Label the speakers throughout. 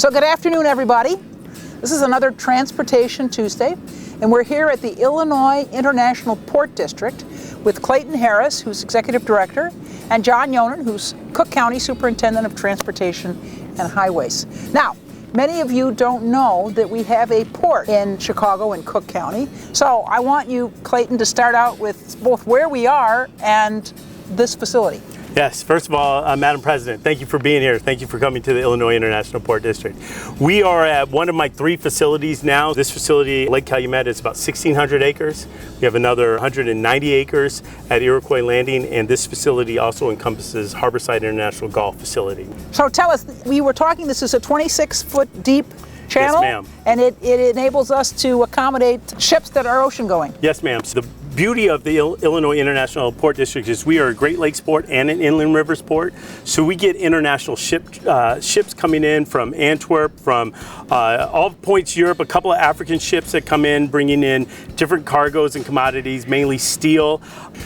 Speaker 1: So good afternoon, everybody. This is another Transportation Tuesday, and we're here at the Illinois International Port District with Clayton Harris, who's Executive Director, and John Yonan, who's Cook County Superintendent of Transportation and Highways. Now, many of you don't know that we have a port in Chicago and Cook County, so I want you, Clayton, to start out with both where we are and this facility.
Speaker 2: Yes, first of all, Madam President, thank you for being here. Thank you for coming to the Illinois International Port District. We are at one of my 3 facilities now. This facility, Lake Calumet, is about 1,600 acres. We have another 190 acres at Iroquois Landing, and this facility also encompasses Harborside International Golf Facility.
Speaker 1: So tell us, we were talking, this is a 26-foot deep channel,
Speaker 2: yes, ma'am.
Speaker 1: And it enables us to accommodate ships that are ocean going.
Speaker 2: Yes, ma'am. So the beauty of the Illinois International Port District is we are a Great Lakes port and an inland rivers port. So we get international ships coming in from Antwerp, from all points Europe, a couple of African ships that come in bringing in different cargoes and commodities, mainly steel.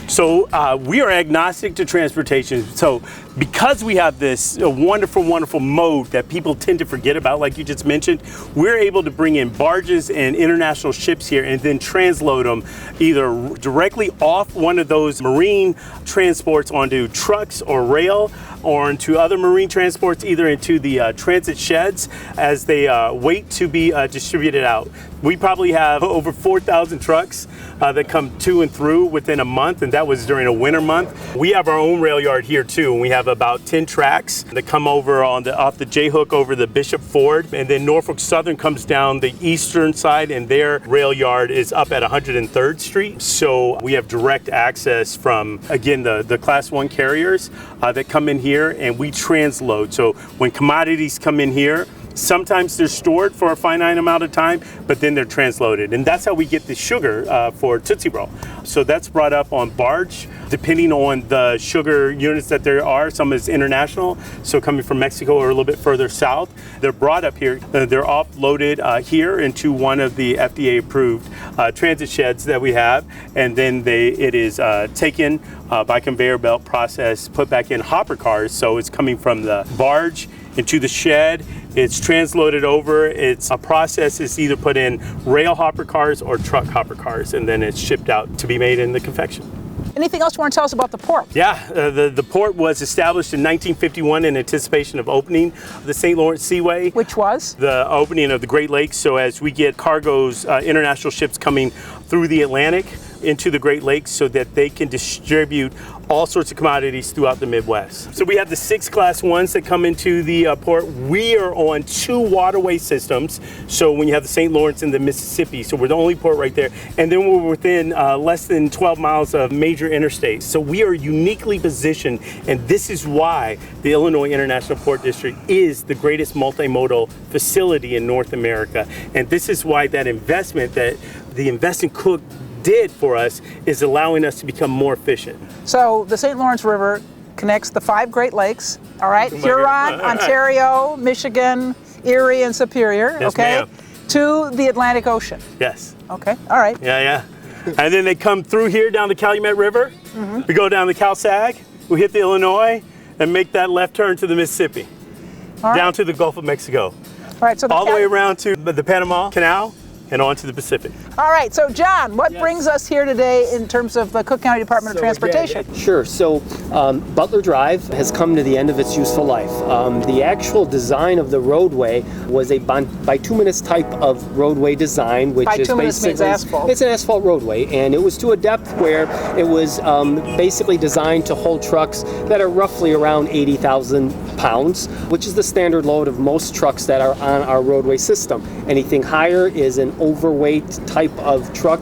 Speaker 2: So we are agnostic to transportation. So because we have this wonderful, wonderful mode that people tend to forget about, like you just mentioned, we're able to bring in barges and international ships here and then transload them either directly off one of those marine transports onto trucks or rail, or into other marine transports, either into the transit sheds as they wait to be distributed out. We probably have over 4,000 trucks that come to and through within a month, and that was during a winter month. We have our own rail yard here too, and we have about 10 tracks that come over off the J-hook over the Bishop Ford, and then Norfolk Southern comes down the eastern side, and their rail yard is up at 103rd Street. So we have direct access from, again, the Class 1 carriers that come in here, and we transload. So when commodities come in here, sometimes they're stored for a finite amount of time, but then they're transloaded. And that's how we get the sugar for Tootsie Roll. So that's brought up on barge, depending on the sugar units that there are. Some is international, so coming from Mexico or a little bit further south. They're brought up here. They're offloaded here into one of the FDA-approved transit sheds that we have. And then it is taken by conveyor belt process, put back in hopper cars. So it's coming from the barge into the shed. It's transloaded over. It's a process is either put in rail hopper cars or truck hopper cars, and then it's shipped out to be made in the confection.
Speaker 1: Anything else you want to tell us about the port?
Speaker 2: Yeah, the port was established in 1951 in anticipation of opening the St. Lawrence Seaway.
Speaker 1: Which was?
Speaker 2: The opening of the Great Lakes. So as we get cargoes, international ships coming through the Atlantic into the Great Lakes so that they can distribute all sorts of commodities throughout the Midwest. So we have the 6 Class 1s that come into the port. We are on 2 waterway systems. So when you have the St. Lawrence and the Mississippi, so we're the only port right there. And then we're within less than 12 miles of major interstates. So we are uniquely positioned, and this is why the Illinois International Port District is the greatest multimodal facility in North America. And this is why that investment that the Invest in Cook did for us is allowing us to become more efficient.
Speaker 1: So the St. Lawrence River connects the 5 Great Lakes, all right? Huron, Ontario, Michigan, Erie, and Superior,
Speaker 2: yes,
Speaker 1: okay?
Speaker 2: Ma'am.
Speaker 1: To the Atlantic Ocean.
Speaker 2: Yes.
Speaker 1: Okay, all right.
Speaker 2: Yeah. And then they come through here down the Calumet River. Mm-hmm. We go down the Cal-Sag, we hit the Illinois, and make that left turn to the Mississippi, down to the Gulf of Mexico.
Speaker 1: All right, so
Speaker 2: all the way around to the Panama Canal and on to the Pacific.
Speaker 1: All right, so John, what brings us here today in terms of the Cook County Department of Transportation?
Speaker 3: Sure, so Butler Drive has come to the end of its useful life. The actual design of the roadway was a bituminous type of roadway design, which is basically
Speaker 1: means asphalt.
Speaker 3: It's an asphalt roadway, and it was to a depth where it was basically designed to hold trucks that are roughly around 80,000 pounds, which is the standard load of most trucks that are on our roadway system. Anything higher is an overweight type of truck.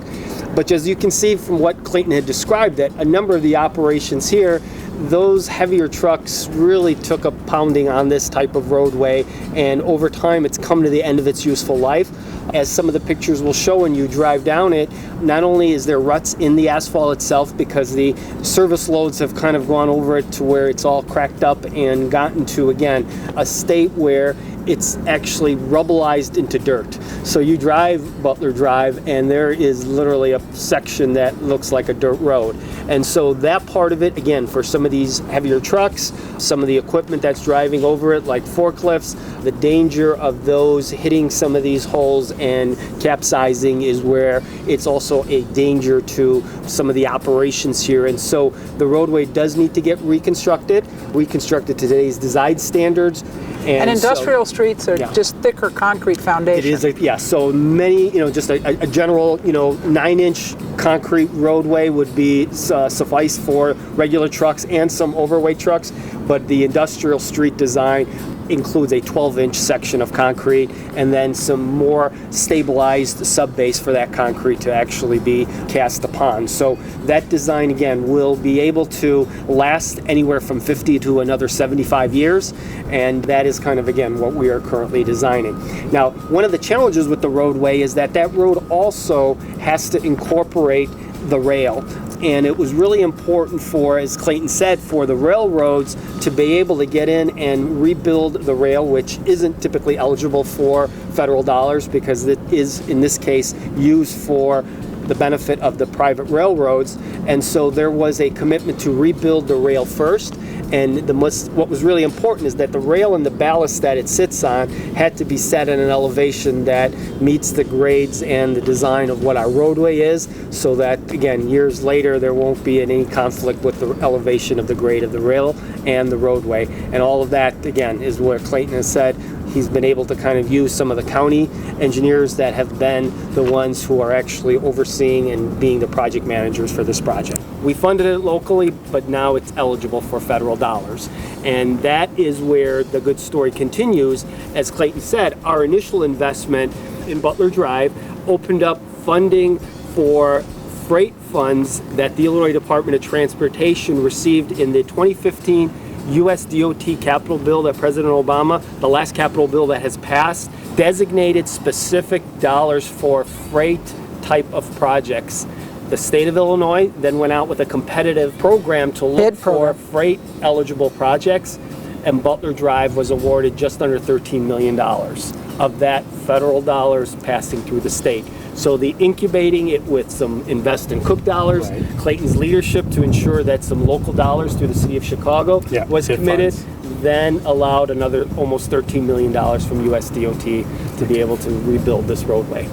Speaker 3: But as you can see from what Clayton had described, that a number of the operations here, those heavier trucks really took a pounding on this type of roadway, and over time it's come to the end of its useful life. As some of the pictures will show when you drive down it, not only is there ruts in the asphalt itself because the service loads have kind of gone over it to where it's all cracked up and gotten to, again, a state where it's actually rubbleized into dirt. So you drive Butler Drive and there is literally a section that looks like a dirt road. And so that part of it, again, for some of these heavier trucks, some of the equipment that's driving over it, like forklifts, the danger of those hitting some of these holes and capsizing is where it's also a danger to some of the operations here. And so the roadway does need to get reconstructed to today's design standards.
Speaker 1: And industrial streets are just thicker concrete foundation.
Speaker 3: It is, so many, just a general, 9-inch concrete roadway would be suffice for regular trucks and some overweight trucks, but the industrial street design includes a 12-inch section of concrete and then some more stabilized sub-base for that concrete to actually be cast upon. So that design, again, will be able to last anywhere from 50 to another 75 years, and that is kind of, again, what we are currently designing. Now, one of the challenges with the roadway is that road also has to incorporate the rail. And it was really important for, as Clayton said, for the railroads to be able to get in and rebuild the rail, which isn't typically eligible for federal dollars because it is, in this case, used for the benefit of the private railroads. And so there was a commitment to rebuild the rail first. And what was really important is that the rail and the ballast that it sits on had to be set at an elevation that meets the grades and the design of what our roadway is, so that, again, years later there won't be any conflict with the elevation of the grade of the rail and the roadway. And all of that, again, is where Clayton has said he's been able to kind of use some of the county engineers that have been the ones who are actually overseeing and being the project managers for this project. We funded it locally, but now it's eligible for federal dollars. And that is where the good story continues. As Clayton said, our initial investment in Butler Drive opened up funding for freight funds that the Illinois Department of Transportation received in the 2015 U.S. DOT capital bill that President Obama, the last capital bill that has passed, designated specific dollars for freight type of projects. The state of Illinois then went out with a competitive program to look for freight eligible projects, and Butler Drive was awarded just under $13 million of that federal dollars passing through the state. So the incubating it with some invest in Cook dollars, Clayton's leadership to ensure that some local dollars through the city of Chicago was committed, then allowed another almost $13 million from US DOT to be able to rebuild this roadway.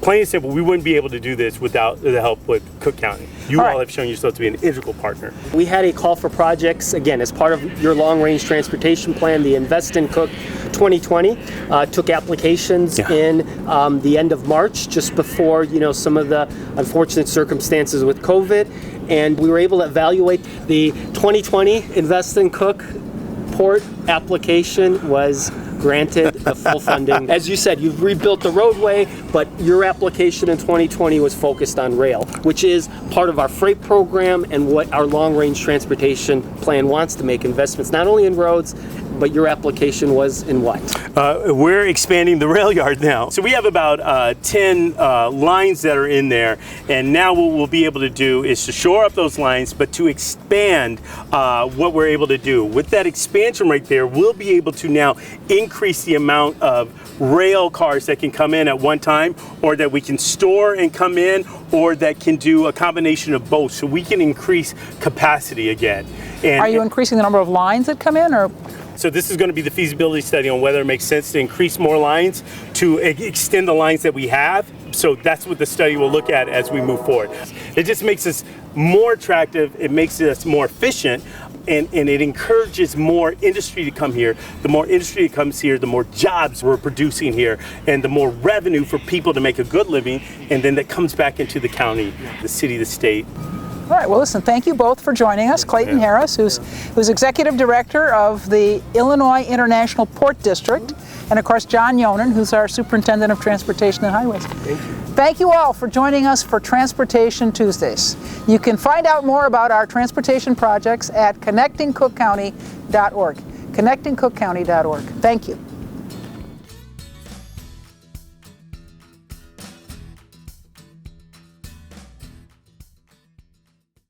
Speaker 2: Plain and simple, we wouldn't be able to do this without the help with Cook County. You all have shown yourself to be an integral partner.
Speaker 3: We had a call for projects, again, as part of your long-range transportation plan, the Invest in Cook 2020 took applications in the end of March, just before some of the unfortunate circumstances with COVID, and we were able to evaluate the 2020 Invest in Cook port application was granted the full funding. As you said, you've rebuilt the roadway, but your application in 2020 was focused on rail, which is part of our freight program and what our long-range transportation plan wants to make investments, not only in roads, but your application was in what?
Speaker 2: We're expanding the rail yard now. So we have about 10 lines that are in there, and now what we'll be able to do is to shore up those lines, but to expand what we're able to do. With that expansion right there, we'll be able to now increase the amount of rail cars that can come in at one time, or that we can store and come in, or that can do a combination of both, so we can increase capacity again. And
Speaker 1: are you increasing the number of lines that come in, or?
Speaker 2: So this is going to be the feasibility study on whether it makes sense to increase more lines, to extend the lines that we have. So that's what the study will look at as we move forward. It just makes us more attractive, it makes us more efficient, and it encourages more industry to come here. The more industry that comes here, the more jobs we're producing here, and the more revenue for people to make a good living, and then that comes back into the county, the city, the state.
Speaker 1: All right, well, listen, thank you both for joining us. Clayton Harris, who's Executive Director of the Illinois International Port District, and of course, John Yonan, who's our Superintendent of Transportation and Highways.
Speaker 3: Thank you.
Speaker 1: Thank you all for joining us for Transportation Tuesdays. You can find out more about our transportation projects at connectingcookcounty.org. connectingcookcounty.org. Thank you.